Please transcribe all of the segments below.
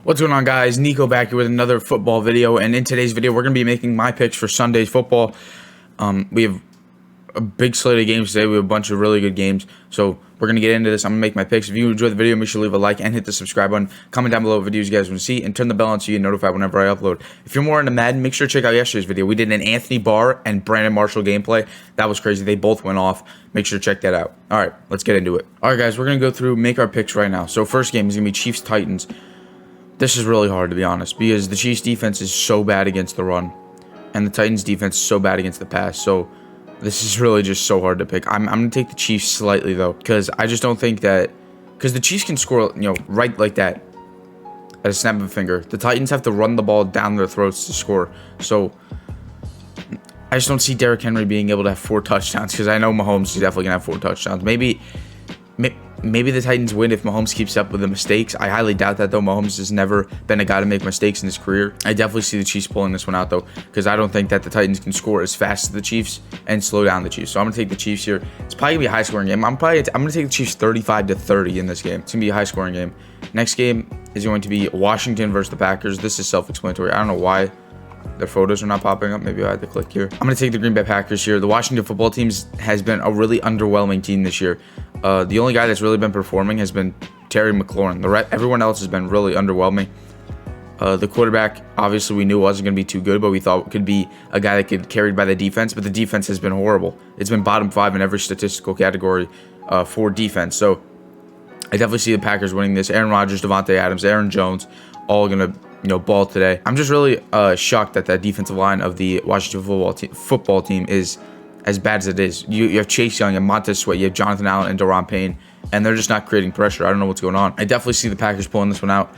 What's going on, guys? Nico back here with another football video, and in today's video we're going to be making my picks for Sunday's football. We have a big slate of games today. We have a bunch of really good games, so we're going to get into this. I'm going to make my picks. If you enjoyed the video, make sure to leave a like and hit the subscribe button. Comment down below what videos you guys want to see, and turn the bell on so you get notified whenever I upload. If you're more into Madden, make sure to check out yesterday's video. We did an Anthony Barr and Brandon Marshall gameplay. That was crazy. They both went off. Make sure to check that out. All right, let's get into it. All right, guys, we're going to go through, make our picks right now. So first game is going to be Chiefs-Titans. This is really hard, to be honest, because the Chiefs' defense is so bad against the run, and the Titans' defense is so bad against the pass. So this is really just so hard to pick. I'm going to take the Chiefs slightly, though, because I just don't think that... Because the Chiefs can score, right like that at a snap of a finger. The Titans have to run the ball down their throats to score. So I just don't see Derrick Henry being able to have 4 touchdowns, because I know Mahomes is definitely going to have 4 touchdowns. Maybe the Titans win if Mahomes keeps up with the mistakes. I highly doubt that, though. Mahomes has never been a guy to make mistakes in his career. I definitely see the Chiefs pulling this one out, though, because I don't think that the Titans can score as fast as the Chiefs and slow down the Chiefs. So I'm going to take the Chiefs here. It's probably going to be a high-scoring game. I'm going to take the Chiefs 35-30 in this game. It's going to be a high-scoring game. Next game is going to be Washington versus the Packers. This is self-explanatory. I don't know why their photos are not popping up. Maybe I had to click here. I'm going to take the Green Bay Packers here. The Washington football team has been a really underwhelming team this year. The only guy that's really been performing has been Terry McLaurin. Everyone else has been really underwhelming. The quarterback, obviously, we knew wasn't going to be too good, but we thought could be a guy that could be carried by the defense. But the defense has been horrible. It's been bottom 5 in every statistical category for defense. So I definitely see the Packers winning this. Aaron Rodgers, Devontae Adams, Aaron Jones, all going to ball today. I'm just really shocked that that defensive line of the Washington football team is as bad as it is. You have Chase Young and Montez Sweat, you have Jonathan Allen and Daron Payne, and they're just not creating pressure. I don't know what's going on. I definitely see the Packers pulling this one out.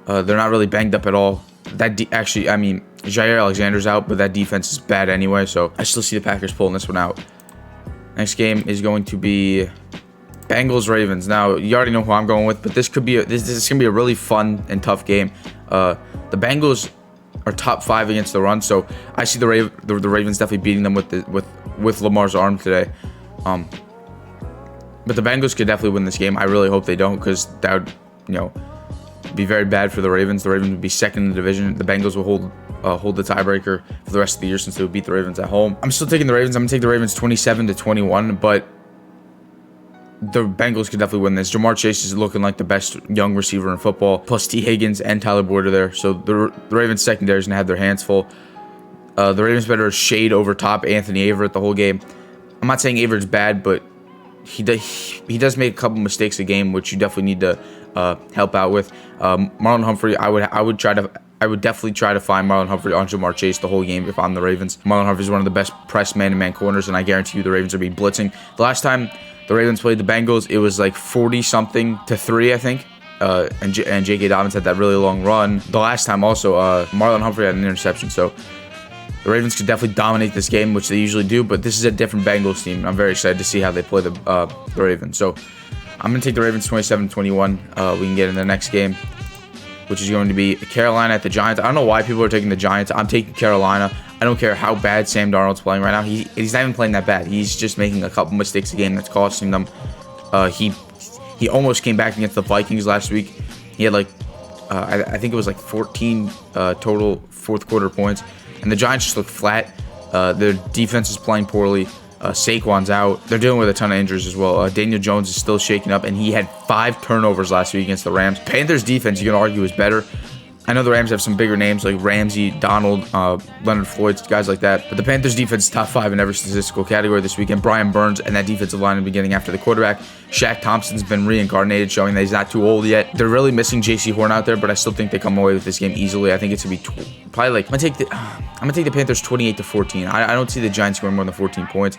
They're not really banged up at all. Jair Alexander's out, but that defense is bad anyway, so I still see the Packers pulling this one out. Next game is going to be Bengals Ravens. Now, you already know who I'm going with, but this could be this is going to be a really fun and tough game. The Bengals are top 5 against the run, so I see the Ravens definitely beating them with Lamar's arm today. But the Bengals could definitely win this game. I really hope they don't, because that would be very bad for the Ravens. The Ravens would be second in the division. The Bengals will hold the tiebreaker for the rest of the year, since they would beat the Ravens at home. I'm still taking the Ravens. I'm gonna take the Ravens 27-21, but the Bengals could definitely win this. Jamar Chase is looking like the best young receiver in football. Plus T. Higgins and Tyler Boyd are there. So the Ravens secondary is going to have their hands full. The Ravens better shade over top Anthony Averett the whole game. I'm not saying Averett's bad, but he does make a couple mistakes a game, which you definitely need to help out with. Marlon Humphrey, I would definitely try to find Marlon Humphrey on Jamar Chase the whole game if I'm the Ravens. Marlon Humphrey is one of the best press man-to-man corners, and I guarantee you the Ravens will be blitzing. The last time the Ravens played the Bengals, it was like 40-something to 3, I think. And J.K. Dobbins had that really long run. The last time also, Marlon Humphrey had an interception. So the Ravens could definitely dominate this game, which they usually do. But this is a different Bengals team. I'm very excited to see how they play the Ravens. So I'm going to take the Ravens 27-21. We can get in the next game, which is going to be Carolina at the Giants. I don't know why people are taking the Giants. I'm taking Carolina. I don't care how bad Sam Darnold's playing right now. He's not even playing that bad. He's just making a couple mistakes a game that's costing them. He almost came back against the Vikings last week. He had I think it was 14 total fourth quarter points. And the Giants just look flat. Their defense is playing poorly. Saquon's out. They're dealing with a ton of injuries as well. Daniel Jones is still shaking up, and he had 5 turnovers last week against the Rams. Panthers defense, you can argue, is better. I know the Rams have some bigger names like Ramsey, Donald, Leonard Floyd, guys like that. But the Panthers defense is top 5 in every statistical category this weekend. Brian Burns and that defensive line in the beginning after the quarterback. Shaq Thompson's been reincarnated, showing that he's not too old yet. They're really missing J.C. Horn out there, but I still think they come away with this game easily. I think it's going to be probably I'm going to take the Panthers 28-14. I don't see the Giants scoring more than 14 points.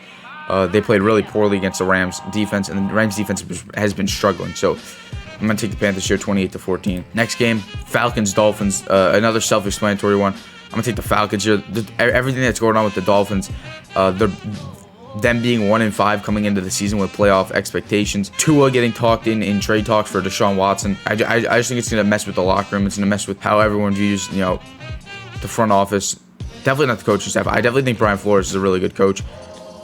They played really poorly against the Rams defense, and the Rams defense has been struggling. So I'm going to take the Panthers here 28-14. Next game, Falcons Dolphins, another self-explanatory one. I'm going to take the Falcons here. Everything that's going on with the Dolphins, them being 1-5 coming into the season with playoff expectations. Tua getting talked in trade talks for Deshaun Watson. I just think it's going to mess with the locker room. It's going to mess with how everyone views, the front office. Definitely not the coaching staff. I definitely think Brian Flores is a really good coach.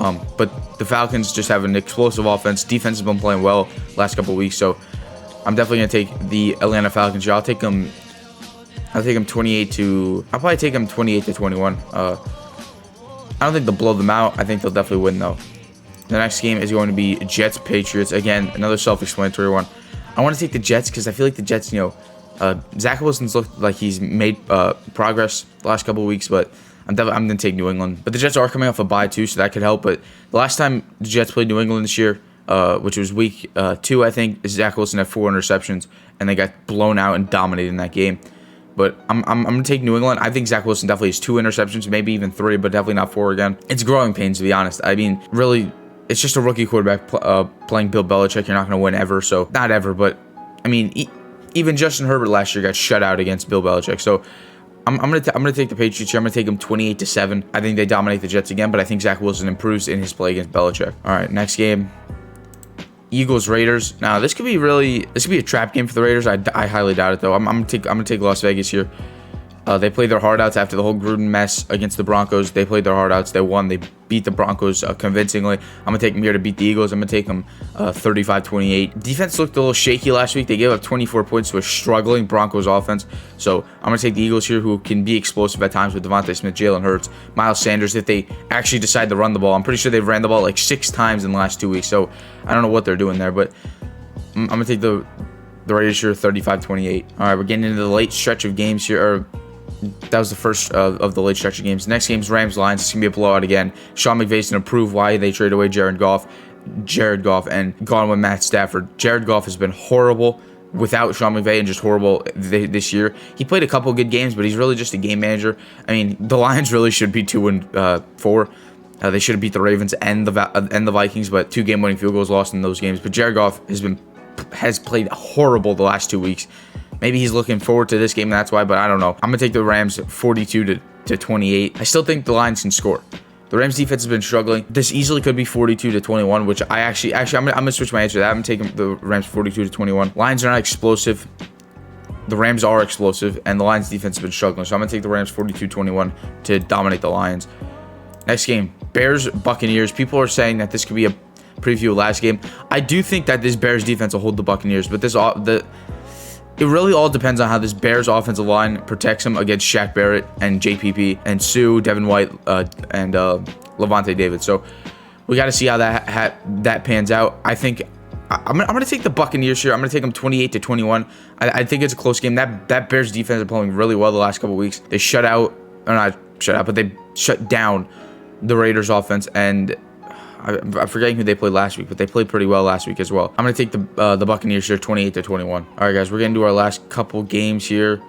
But the Falcons just have an explosive offense. Defense has been playing well last couple of weeks, so I'm definitely going to take the Atlanta Falcons here. I'll take them I'll take them 28 to. I'll probably take them 28 to 21. I don't think they'll blow them out. I think they'll definitely win though. The next game is going to be Jets Patriots. Again, another self-explanatory one. I want to take the Jets because I feel like the Jets, Zach Wilson's looked like he's made progress the last couple of weeks, but I'm going to take New England. But the Jets are coming off a bye too, so that could help. But the last time the Jets played New England this year, which was week 2, I think, Zach Wilson had 4 interceptions, and they got blown out and dominated in that game. But I'm going to take New England. I think Zach Wilson definitely has 2 interceptions, maybe even 3, but definitely not 4 again. It's growing pains, to be honest. I mean, really, it's just a rookie quarterback playing Bill Belichick. You're not going to win ever. So, not ever, but, I mean, even Justin Herbert last year got shut out against Bill Belichick. So, I'm gonna take the Patriots here. I'm gonna take them 28-7. I think they dominate the Jets again, but I think Zach Wilson improves in his play against Belichick. All right, next game. Eagles Raiders. Now this could be a trap game for the Raiders. I highly doubt it though. I'm gonna take Las Vegas here. They played their heart outs after the whole Gruden mess against the Broncos. They played their heart outs. They won. They beat the Broncos convincingly. I'm going to take them here to beat the Eagles. I'm going to take them 35-28. Defense looked a little shaky last week. They gave up 24 points to a struggling Broncos offense. So I'm going to take the Eagles here, who can be explosive at times with Devontae Smith, Jalen Hurts, Miles Sanders, if they actually decide to run the ball. I'm pretty sure they've ran the ball like 6 times in the last 2 weeks. So I don't know what they're doing there, but I'm going to take the Raiders here 35-28. All right, we're getting into the late stretch of games here. That was the first of the late stretch of games. Next game's Rams-Lions. It's going to be a blowout again. Sean McVay's going to prove why they traded away Jared Goff, and gone with Matt Stafford. Jared Goff has been horrible without Sean McVay and just horrible this year. He played a couple good games, but he's really just a game manager. I mean, the Lions really should be 2-4. They should have beat the Ravens and the Vikings, but 2 game-winning field goals lost in those games. But Jared Goff has played horrible the last 2 weeks. Maybe he's looking forward to this game, that's why, but I don't know. I'm going to take the Rams 42-28. I still think the Lions can score. The Rams defense has been struggling. This easily could be 42-21, which I'm going to switch my answer to that. I'm taking the Rams 42-21. Lions are not explosive. The Rams are explosive, and the Lions defense has been struggling. So I'm going to take the Rams 42-21 to dominate the Lions. Next game, Bears Buccaneers. People are saying that this could be a preview of last game. I do think that this Bears defense will hold the Buccaneers, but it really all depends on how this Bears offensive line protects him against Shaq Barrett and JPP and Sue, Devin White, and Levante David. So we got to see how that pans out. I think I'm gonna take the Buccaneers here. I'm gonna take them 28-21. I think it's a close game. That Bears defense is playing really well the last couple weeks. They but they shut down the Raiders offense, and I'm forgetting who they played last week, but they played pretty well last week as well. I'm going to take the Buccaneers here, 28-21. All right, guys, we're going to do our last couple games here.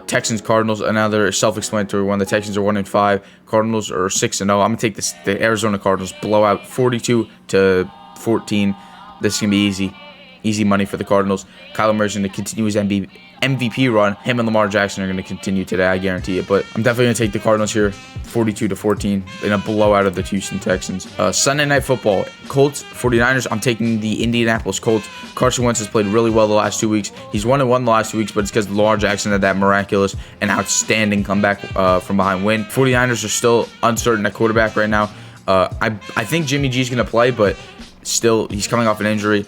Texans Cardinals, another self-explanatory one. The Texans are 1-5. Cardinals are 6-0. I'm going to take the Arizona Cardinals blowout 42-14. This is going to be easy money for the Cardinals. Kyler Murray's going to continue his MVP run. Him and Lamar Jackson are going to continue today, I guarantee it. But I'm definitely going to take the Cardinals here, 42-14, in a blowout of the Houston Texans. Sunday Night Football, Colts, 49ers. I'm taking the Indianapolis Colts. Carson Wentz has played really well the last 2 weeks. He's 1-1 the last 2 weeks, but it's because Lamar Jackson had that miraculous and outstanding comeback from behind win. 49ers are still uncertain at quarterback right now. I think Jimmy G's going to play, but still, he's coming off an injury.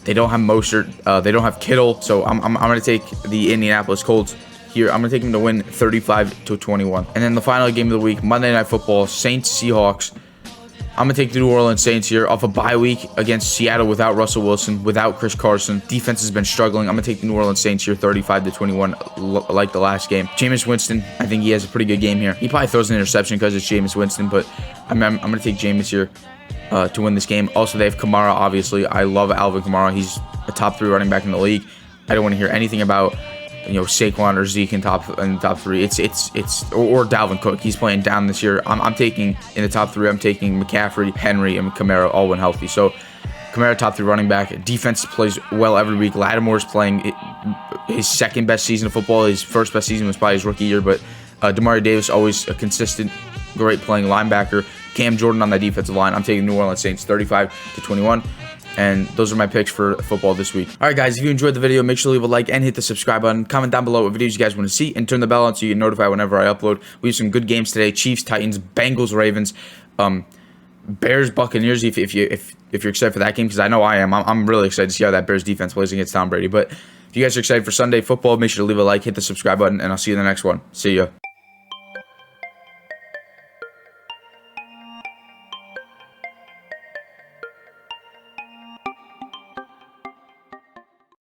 They don't have Mostert. They don't have Kittle. So I'm going to take the Indianapolis Colts here. I'm going to take them to win 35-21. And then the final game of the week, Monday Night Football, Saints-Seahawks. I'm going to take the New Orleans Saints here off a bye week against Seattle without Russell Wilson, without Chris Carson. Defense has been struggling. I'm going to take the New Orleans Saints here 35-21 like the last game. Jameis Winston, I think he has a pretty good game here. He probably throws an interception because it's Jameis Winston, but I'm going to take Jameis here to win this game. Also, they have Kamara, obviously. I love Alvin Kamara. He's a top 3 running back in the league. I don't want to hear anything about Saquon or Zeke in top 3. Or Dalvin Cook. He's playing down this year. I'm taking in the top 3. I'm taking McCaffrey, Henry, and Kamara all when healthy. So Kamara, top 3 running back. Defense plays well every week. Lattimore's playing his second best season of football. His first best season was probably his rookie year, but Demario Davis always a consistent, great playing linebacker. Cam Jordan on that defensive line. I'm taking New Orleans Saints 35-21. And those are my picks for football this week. All right, guys, if you enjoyed the video, make sure to leave a like and hit the subscribe button. Comment down below what videos you guys want to see, and turn the bell on so you get notified whenever I upload. We have some good games today: Chiefs, Titans, Bengals, Ravens, Bears, Buccaneers. If if you're excited for that game, because I know I am. I'm really excited to see how that Bears defense plays against Tom Brady. But if you guys are excited for Sunday football, make sure to leave a like, hit the subscribe button, and I'll see you in the next one. See ya.